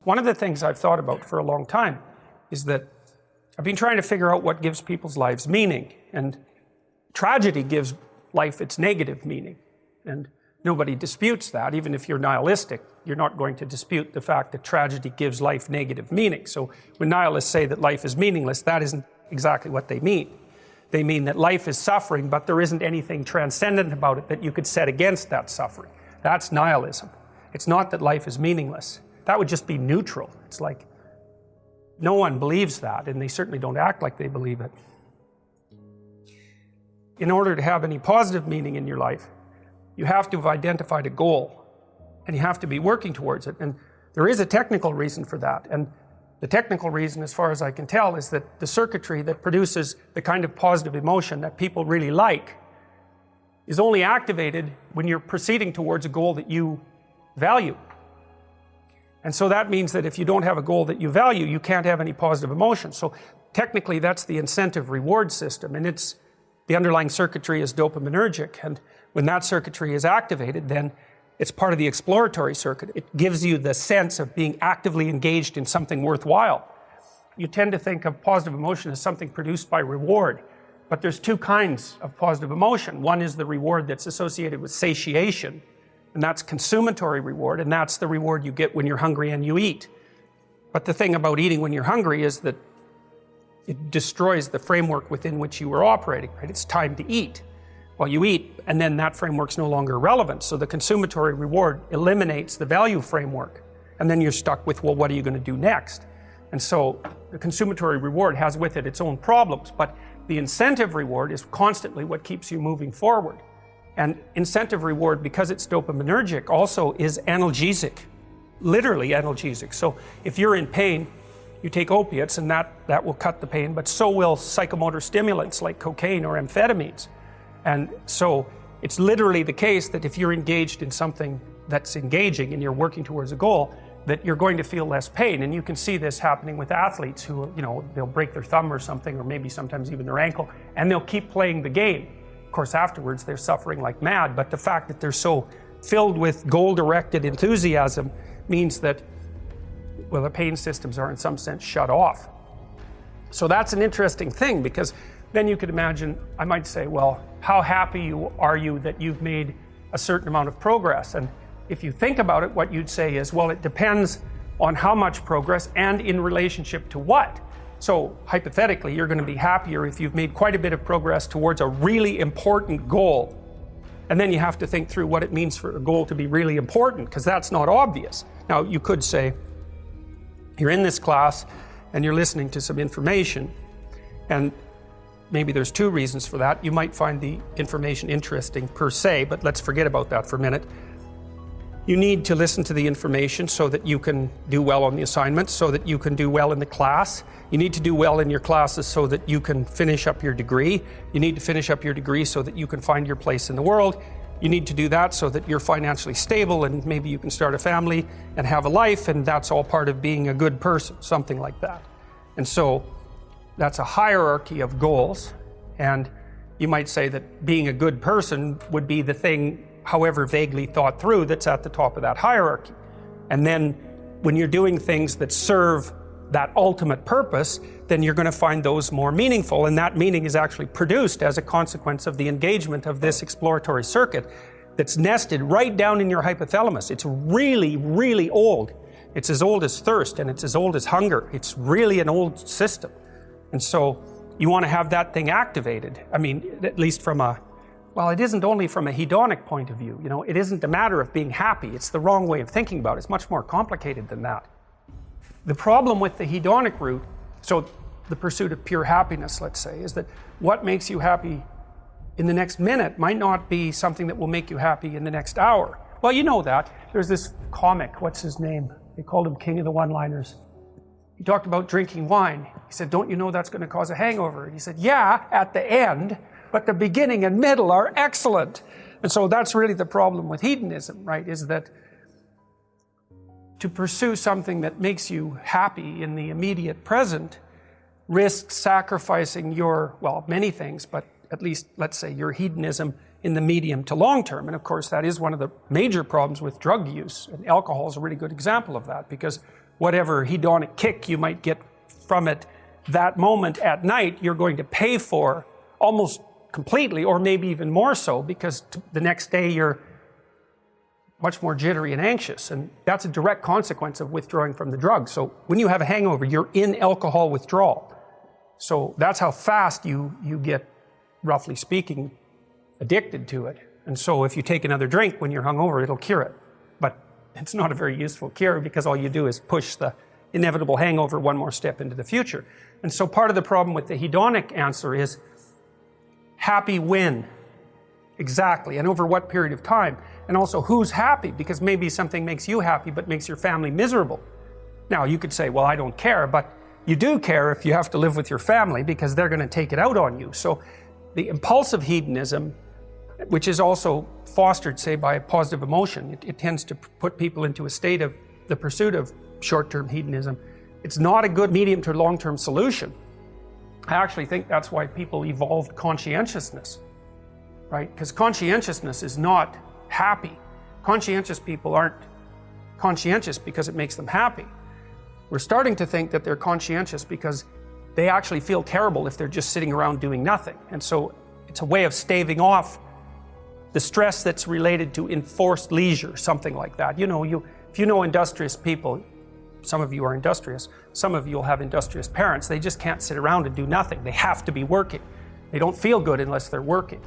One of the things I've thought about for a long time is that I've been trying to figure out what gives people's lives meaning, and tragedy gives life its negative meaning, and nobody disputes that. Even if you're nihilistic, you're not going to dispute the fact that tragedy gives life negative meaning. So when nihilists say that life is meaningless, that isn't exactly what they mean. They mean that life is suffering, but there isn't anything transcendent about it that you could set against that suffering. That's nihilism. It's not that life is meaningless. That would just be neutral. It's like, no one believes that, and they certainly don't act like they believe it. In order to have any positive meaning in your life, you have to have identified a goal, and you have to be working towards it. And there is a technical reason for that. And the technical reason, as far as I can tell, is that the circuitry that produces the kind of positive emotion that people really like is only activated when you're proceeding towards a goal that you value. And so that means that if you don't have a goal that you value, you can't have any positive emotion. So technically that's the incentive reward system, and the underlying circuitry is dopaminergic, and when that circuitry is activated, then it's part of the exploratory circuit. It gives you the sense of being actively engaged in something worthwhile. You tend to think of positive emotion as something produced by reward, but there's two kinds of positive emotion. One is the reward that's associated with satiation, and that's consummatory reward, and that's the reward you get when you're hungry and you eat. But the thing about eating when you're hungry is that it destroys the framework within which you were operating, right? It's time to eat. Well, you eat, and then that framework's no longer relevant, so the consummatory reward eliminates the value framework, and then you're stuck with, well, what are you going to do next? And so the consummatory reward has with it its own problems, but the incentive reward is constantly what keeps you moving forward. And incentive reward, because it's dopaminergic, also is analgesic, literally analgesic. So if you're in pain, you take opiates, and that will cut the pain, but so will psychomotor stimulants like cocaine or amphetamines. And so it's literally the case that if you're engaged in something that's engaging and you're working towards a goal, that you're going to feel less pain. And you can see this happening with athletes who, they'll break their thumb or something, or maybe sometimes even their ankle, and they'll keep playing the game. Of course, afterwards they're suffering like mad, but the fact that they're so filled with goal-directed enthusiasm means that, well, the pain systems are in some sense shut off. So that's an interesting thing, because then you could imagine, I might say, well, how happy are you that you've made a certain amount of progress? And if you think about it, what you'd say is, well, it depends on how much progress and in relationship to what. So hypothetically, you're going to be happier if you've made quite a bit of progress towards a really important goal. And then you have to think through what it means for a goal to be really important, because that's not obvious. Now, you could say, you're in this class and you're listening to some information, and maybe there's two reasons for that. You might find the information interesting per se, but let's forget about that for a minute. You need to listen to the information so that you can do well on the assignments, so that you can do well in the class. You need to do well in your classes so that you can finish up your degree. You need to finish up your degree so that you can find your place in the world. You need to do that so that you're financially stable, and maybe you can start a family and have a life, and that's all part of being a good person, something like that. And so that's a hierarchy of goals, and you might say that being a good person would be the thing, however vaguely thought through, that's at the top of that hierarchy. And then when you're doing things that serve that ultimate purpose, then you're going to find those more meaningful, and that meaning is actually produced as a consequence of the engagement of this exploratory circuit that's nested right down in your hypothalamus. It's really, really old. It's as old as thirst, and it's as old as hunger. It's really an old system. And so you want to have that thing activated. I mean, at least from well, it isn't only from a hedonic point of view. It isn't a matter of being happy. It's the wrong way of thinking about it. It's much more complicated than that. The problem with the hedonic route, so the pursuit of pure happiness, let's say, is that what makes you happy in the next minute might not be something that will make you happy in the next hour. Well, you know that. There's this comic, what's his name? They called him King of the One-Liners. He talked about drinking wine. He said, don't you know that's going to cause a hangover? And he said, yeah, at the end, but the beginning and middle are excellent. And so that's really the problem with hedonism, right? Is that to pursue something that makes you happy in the immediate present risks sacrificing your, well, many things, but at least, let's say, your hedonism in the medium to long term. And of course, that is one of the major problems with drug use. And alcohol is a really good example of that, because whatever hedonic kick you might get from it that moment at night, you're going to pay for almost completely, or maybe even more so, because the next day you're much more jittery and anxious, and that's a direct consequence of withdrawing from the drug. So when you have a hangover, you're in alcohol withdrawal. So that's how fast you get, roughly speaking, addicted to it. And so if you take another drink when you're hungover, it'll cure it. But it's not a very useful cure, because all you do is push the inevitable hangover one more step into the future. And so part of the problem with the hedonic answer is happy when? Exactly, and over what period of time? And also, who's happy? Because maybe something makes you happy but makes your family miserable. Now, you could say, well, I don't care, but you do care if you have to live with your family, because they're going to take it out on you. So the impulsive hedonism, which is also fostered, say, by positive emotion, it tends to put people into a state of the pursuit of short-term hedonism. It's not a good medium to long-term solution. I actually think that's why people evolved conscientiousness, right? Because conscientiousness is not happy. Conscientious people aren't conscientious because it makes them happy. We're starting to think that they're conscientious because they actually feel terrible if they're just sitting around doing nothing. And so it's a way of staving off the stress that's related to enforced leisure, something like that. You know, if you know industrious people, some of you are industrious, some of you will have industrious parents. They just can't sit around and do nothing. They have to be working. They don't feel good unless they're working.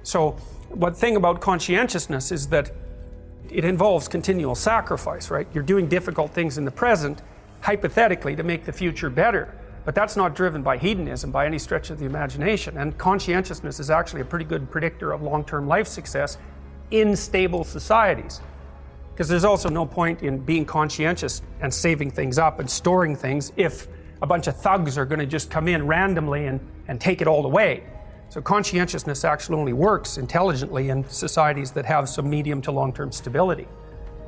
So one thing about conscientiousness is that it involves continual sacrifice, right? You're doing difficult things in the present, hypothetically, to make the future better. But that's not driven by hedonism by any stretch of the imagination. And conscientiousness is actually a pretty good predictor of long-term life success in stable societies. Because there's also no point in being conscientious and saving things up and storing things if a bunch of thugs are going to just come in randomly and take it all away. So conscientiousness actually only works intelligently in societies that have some medium to long-term stability.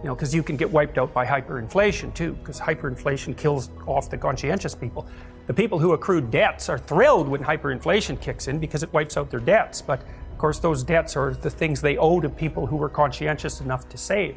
You know, because you can get wiped out by hyperinflation too, because hyperinflation kills off the conscientious people. The people who accrue debts are thrilled when hyperinflation kicks in because it wipes out their debts. But of course, those debts are the things they owe to people who were conscientious enough to save.